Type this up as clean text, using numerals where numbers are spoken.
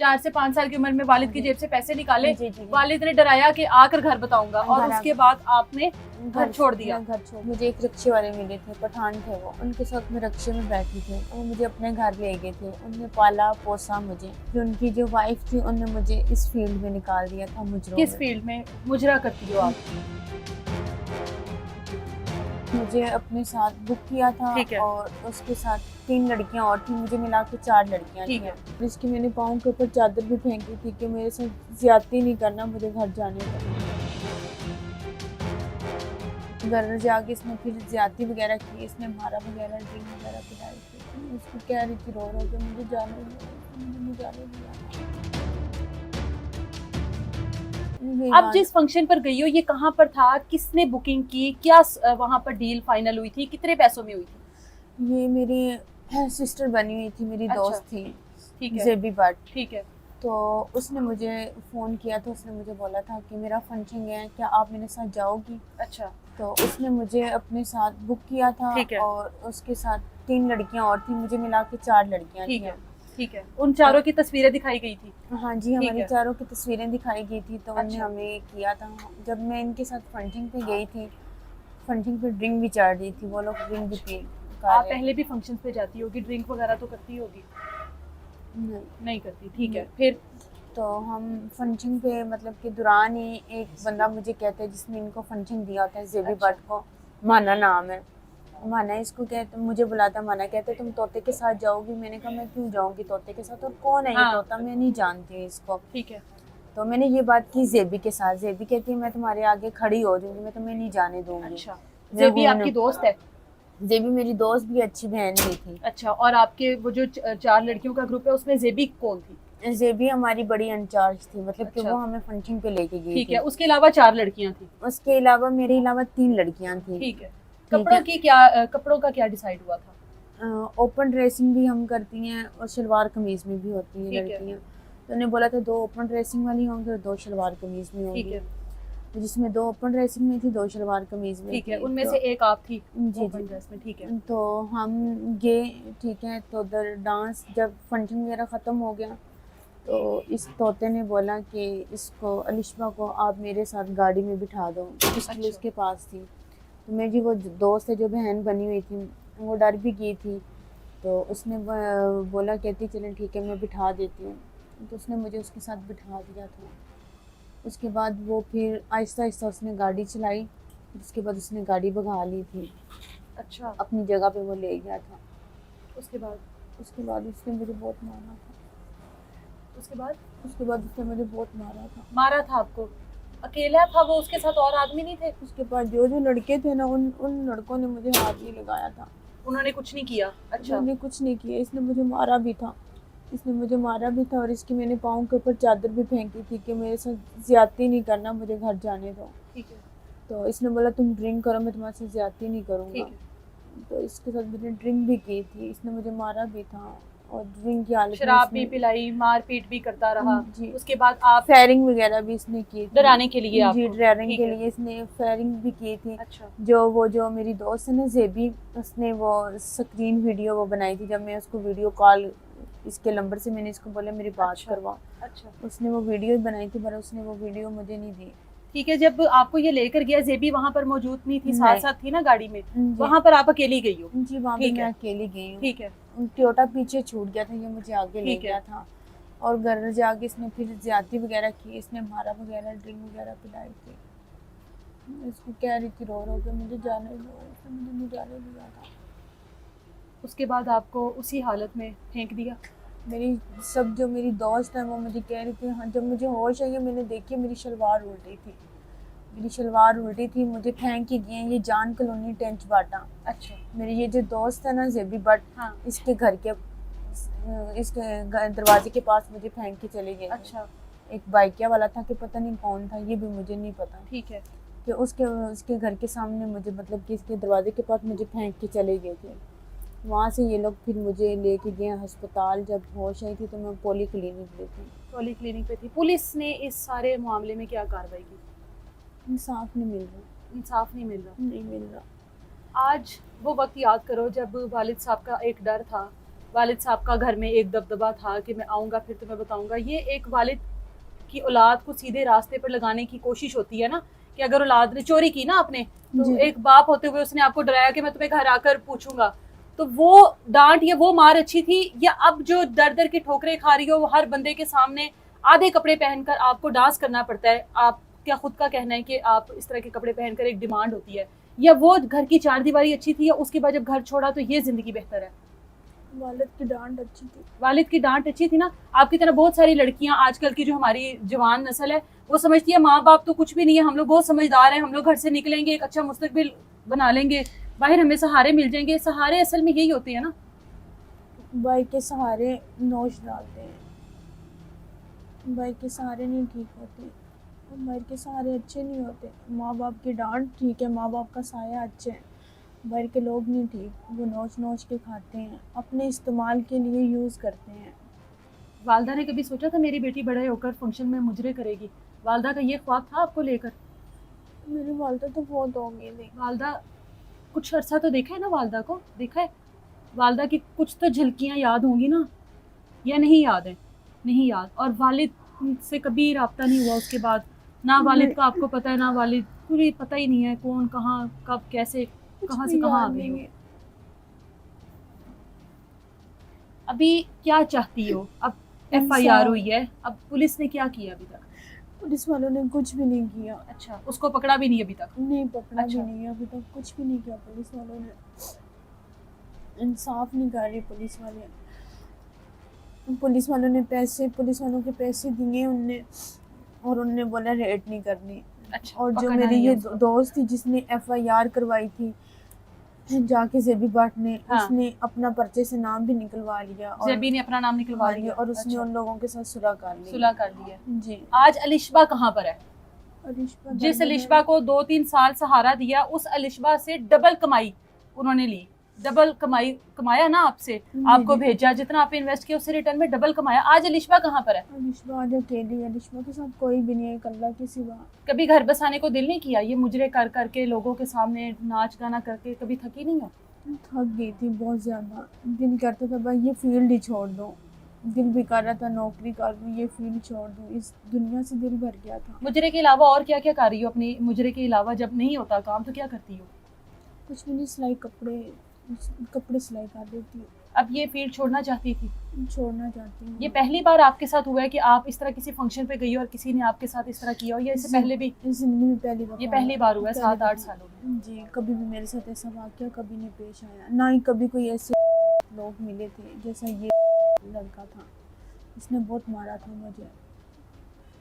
4 से 5 साल की उम्र में वालिद की जेब से पैसे निकाले, जी, जी। वालिद ने डराया कि आकर घर बताऊंगा, और उसके बाद आपने घर छोड़ दिया। घर छोड़, मुझे एक रिक्शे वाले मिले थे, पठान थे वो, उनके साथ मैं रिक्शे में बैठी थी, वो मुझे अपने घर ले गए थे, उन्होंने पाला पोसा मुझे। फिर उनकी जो वाइफ थी उन्होंने मुझे इस फील्ड में निकाल दिया था, मुजरों किस में। फील्ड में मुजरा करती हो आप? मुझे अपने साथ बुक किया था ठीक है। और उसके साथ 3 लड़कियां और थी, मुझे मिला के 4 लड़कियां ठीक थी। है। जिसकी मैंने पाँव के ऊपर चादर भी फेंकी थी कि मेरे साथ ज्यादती नहीं करना, मुझे घर जाने का। घर जाके इसने फिर ज्यादती वगैरह की, इसने मारा वगैरह, ड्रिंक वगैरह पिलाई थी। मैं उसको कह रही थी रो रो के मुझे जाने दो, मुझे नहीं जाने दिया। आप जिस फंक्शन पर गई हो ये कहाँ पर था, किसने बुकिंग की, क्या वहाँ पर डील फाइनल हुई थी, कितने पैसों में हुई थी? ये मेरी सिस्टर बनी हुई थी, मेरी अच्छा। दोस्त थी, ठीक है। जेबी भट्ट। ठीक है। तो उसने मुझे फ़ोन किया था, उसने मुझे बोला था कि मेरा फंक्शन है, क्या आप मेरे साथ जाओगी? अच्छा। तो उसने मुझे अपने साथ बुक किया था ठीक है। और उसके साथ 3 लड़कियां और थी, मुझे मिला के 4 लड़कियां ठीक थी। है। ठीक है। उन चारों की तस्वीरें दिखाई गई थी? हाँ जी, ठीक हमारी है। चारों की तस्वीरें दिखाई गई थी, तो उन्होंने अच्छा। हमें किया था। जब मैं इनके साथ फंक्शन पे गई थी, फंक्शन पे ड्रिंक भी चढ़ रही थी, वो लोग ड्रिंक भी पी कर आप रहे पहले भी फंक्शन पे जाती होगी, ड्रिंक वगैरह तो करती होगी? नहीं। नहीं करती। ठीक है। नहीं। फिर? तो हम फंक्शन पे मतलब के दौरान ही एक बंदा मुझे कहता है, जिसने इनको फंक्शन दिया होता है, जेबी अच्छा। भट्ट को, माना नाम है, माना इसको कहते, मुझे बुलाता, माना कहते तुम तोते के साथ जाओगी? मैंने कहा मैं क्यों जाऊंगी तोते के साथ, और कौन है ये हाँ। तोता, मैं नहीं जानती इसको। ठीक है। तो मैंने ये बात की जेबी के साथ, जेबी कहती है मैं तुम्हारे आगे खड़ी हो जाऊंगी, मैं तुम्हें नहीं जाने दूंगी। अच्छा। मैं जेबी घूमने, आपकी दोस्त है? जेबी मेरी दोस्त भी, अच्छी बहन भी थी। अच्छा, और आपके वो जो 4 लड़कियों का ग्रुप है उसमें जेबी कौन थी? जेबी हमारी बड़ी इंचार्ज थी, मतलब कि अच्छा। वो हमें फंक्शन पे लेके गई ठीक थी। है, उसके अलावा 4 लड़कियां थी? उसके अलावा मेरे अलावा 3 लड़कियां थी। ठीक है। ठीक है। कपड़ों का क्या डिसाइड हुआ था? ओपन ड्रेसिंग भी हम करती हैं और शलवार कमीज में भी होती हैं ठीक है। लड़कियां। तो उन्हें बोला था 2 ओपन ड्रेसिंग वाली होंगी और 2 शलवार कमीज में ठीक होंगी। है। तो जिसमें 2 ओपन ड्रेसिंग में थी, 2 शलवार कमीज में ठीक थी। है, उनमें तो से एक आप थी जी ओपन जी। ड्रेस में। ठीक है। तो हम गए, ठीक है। तो उधर डांस, जब फंक्शन वगैरह ख़त्म हो गया, तो इस तोते ने बोला कि इसको, अलिशबा को आप मेरे साथ गाड़ी में बिठा दो, पिस्टल अच्छा। उसके पास थी। तो मेरी वो दोस्त है जो बहन बनी हुई थी, वो डर भी गई थी। तो उसने बोला, कहती चलें ठीक है मैं बिठा देती हूँ। तो उसने मुझे उसके साथ बिठा दिया था। उसके बाद वो फिर आहिस्ता आहिस्ता उसने गाड़ी चलाई, उसके बाद उसने गाड़ी भगा ली थी, अच्छा। अपनी जगह पे वो ले गया था। उसके बाद? उसके बाद उसने मुझे बहुत मारा था। उसके बाद? उसके बाद उसने मुझे बहुत मारा था। मारा था आपको? अकेला था वो, उसके साथ और आदमी नहीं थे? उसके बाद जो जो लड़के थे ना, उन लड़कों ने मुझे हाथ नहीं लगाया था। उन्होंने कुछ नहीं किया? अच्छा। उन्होंने कुछ नहीं किया। इसने मुझे मारा भी था, इसने मुझे मारा भी था, और इसकी मैंने पाँव के ऊपर चादर भी फेंकी थी कि मेरे साथ ज्यादती नहीं करना, मुझे घर जाने दो। ठीक है। तो इसने बोला तुम ड्रिंक करो, मैं तुम्हारे साथ ज्यादती नहीं करूँगा। ठीक है। तो इसके साथ मैंने ड्रिंक भी की थी, इसने मुझे मारा भी था, और ड्रिंक की हालत में शराब भी इसने, पिलाई, मारपीट भी करता रहा? जी, उसके बाद आप? फायरिंग वगैरह भी इसने की थी, डराने के लिए जी, आपको? ड्राइविंग ठीक के है। लिए इसने फायरिंग भी की थी। अच्छा। जो मेरी दोस्त है ना जेबी, उसने वो स्क्रीन वीडियो वो बनाई थी, जब मैं उसको वीडियो कॉल, इसके नंबर से मैंने इसको बोला मेरी बात अच्छा। करवा, अच्छा। उसने वो वीडियो बनाई थी, पर उसने वो वीडियो मुझे नहीं दी। ठीक है, जब आपको ये लेकर गया जेबी वहां पर मौजूद नहीं थी, साथ नहीं। साथ थी ना गाड़ी में? जी। वहां पर आप अकेली गई हो? जी, वहाँ पे ठीक मैं है। अकेली गई हूँ। ठीक है। टोयोटा पीछे छूट गया था, ये मुझे आगे ले ठीक है। गया था, और घर जाके इसने फिर ज्यादती वगैरह की, इसने मारा वगैरह, ड्रिंक वगैरह पिलाई थी। मैं इसको कह रही थी रो रो के मुझे जाने दो, इसने मुझे नहीं जाने दिया था। उसके बाद आपको उसी हालत में फेंक दिया? मेरी सब जो मेरी दोस्त है वो मुझे कह रही थी, हाँ जब मुझे होश आई मैंने देखी मेरी शलवार उल्टी थी, मेरी शलवार उल्टी थी, मुझे फेंक के गए ये जान कॉलोनी टेंच बाटा। अच्छा। मेरी ये जो दोस्त है ना जेबी भट्ट, हाँ। इसके घर के, इसके दरवाजे के पास मुझे फेंक के चले गए। अच्छा। एक बाइकिया वाला था कि पता नहीं कौन था, ये भी मुझे नहीं पता। ठीक है। कि उसके घर के सामने मुझे, मतलब कि इसके दरवाजे के पास मुझे फेंक के चले गए थे। वहाँ से ये लोग फिर मुझे लेके गए अस्पताल। जब होश आई थी तो मैं पॉली क्लिनिक पे थी। पॉली क्लिनिक पे थी। पुलिस ने इस सारे मामले में क्या कार्रवाई की? इंसाफ नहीं मिल रहा, इंसाफ नहीं मिल रहा। नहीं मिल रहा। आज वो वक्त याद करो जब वालिद साहब का एक डर था वालिद साहब का घर में एक दबदबा था कि मैं आऊँगा फिर तुम्हें बताऊँगा। ये एक वालिद की औलाद को सीधे रास्ते पर लगाने की कोशिश होती है ना, कि अगर औलाद ने चोरी की ना आपने, तो जी। एक बाप होते हुए उसने आपको डराया कि मैं तुम्हें घर आकर पूछूंगा, तो वो डांट या वो मार अच्छी थी, या अब जो दर दर की ठोकरें खा रही हो वो हर बंदे के सामने आधे कपड़े पहनकर आपको डांस करना पड़ता है? आप क्या खुद का कहना है कि आप इस तरह के कपड़े पहनकर एक डिमांड होती है, या वो घर की चारदीवारी अच्छी थी, या उसके बाद जब घर छोड़ा तो ये जिंदगी बेहतर है? वालिद की डांट अच्छी थी। वालिद की डांट अच्छी थी ना। आपकी तरह बहुत सारी लड़कियां आजकल की जो हमारी जवान नस्ल है वो समझती है माँ बाप तो कुछ भी नहीं है, हम लोग बहुत समझदार हैं, हम लोग घर से निकलेंगे एक अच्छा मुस्तकबिल बना लेंगे, बाहर हमें सहारे मिल जाएंगे। सहारे असल में यही होते हैं ना। भाई के सहारे नोच डालते हैं, भाई के सहारे नहीं ठीक होते, भाई के सहारे अच्छे नहीं होते। माँ बाप की डांट ठीक है, माँ बाप का साया अच्छे है, बाहर के लोग नहीं ठीक, वो नोच नोच के खाते हैं, अपने इस्तेमाल के लिए यूज़ करते हैं। वालदा ने कभी सोचा था मेरी बेटी बड़े होकर फंक्शन में मुजरे करेगी? वालदा का ये ख्वाब था आपको लेकर? मेरी वालदा तो बहुत हो गई थी। वालदा कुछ अर्सा तो देखा है ना, वालदा को देखा है? वालदा की कुछ तो झलकियां याद होंगी ना, या नहीं याद है? नहीं याद। और वालिद से कभी राब्ता नहीं हुआ उसके बाद? ना वालिद का आपको पता है, ना वालिद, पूरी पता ही नहीं है कौन कहाँ कब कैसे कहाँ से कहाँ आ गई हो। अभी क्या चाहती हो? अब FIR हुई है, अब पुलिस ने क्या किया अभी तक? पुलिस वालों ने कुछ भी नहीं किया। अच्छा, उसको पकड़ा भी नहीं अभी तक? नहीं पकड़ा अच्छा। भी नहीं, अभी तक कुछ भी नहीं किया पुलिस वालों ने। इंसाफ नहीं कर रही पुलिस वाले। पुलिस वालों ने पैसे, पुलिस वालों के पैसे दिए उनने, और उनने बोला रेड नहीं करनी। अच्छा, और जो पकड़ना मेरी नहीं है ये उसको। दोस्त थी जिसने FIR करवाई थी जाके जेबी भट्ट ने, हाँ। उसने अपना पर्चे से नाम भी निकलवा लिया, और जेबी ने अपना नाम निकलवा हाँ जी, लिया? और उसने अच्छा, उन लोगों के साथ सुलह कर ली। सुलह कर ली है। जी। आज अलिशबा कहाँ पर है? अलिशबा जिस दरबार अलिशबा को 2-3 साल सहारा दिया, उस अलिशबा से डबल कमाई उन्होंने ली। डबल कमाई कमाया ना आपसे, आपको जी। भेजा, जितना आपने इन्वेस्ट किया उससे रिटर्न में डबल कमाया। आज अलिशबा कहाँ पर है? अलिशबा आज अकेली है, अलिशबा के साथ कोई भी नहीं है, एक अल्लाह के सिवा। कभी घर बसाने को दिल नहीं किया? ये मुजरे कर करके लोगों के सामने नाच गाना करके कभी थकी नहीं हो? थक गई थी बहुत ज़्यादा, दिल करता था भाई ये फील्ड ही छोड़ दो, दिल भी कर रहा था नौकरी कर लूँ, ये फील्ड छोड़ दूँ, इस दुनिया से दिल भर गया था। मुजरे के अलावा और क्या क्या कर रही हो अपनी? मुजरे के अलावा जब नहीं होता काम तो क्या करती हो? कुछ भी नहीं, सिलाई, कपड़े सिलाई कर देती हूँ। अब ये फील्ड छोड़ना चाहती थी? छोड़ना चाहती हूँ। ये पहली बार आपके साथ हुआ है कि आप इस तरह किसी फंक्शन पे गई हो और किसी ने आपके साथ इस तरह किया हो, या इससे पहले भी? इस जिंदगी में पहली बार। ये पहली बार हुआ है 7-8 सालों में? जी, कभी भी मेरे साथ ऐसा वाकया कभी नहीं पेश आया, ना ही कभी कोई ऐसे लोग मिले थे जैसा ये लड़का था, इसने बहुत मारा था मुझे।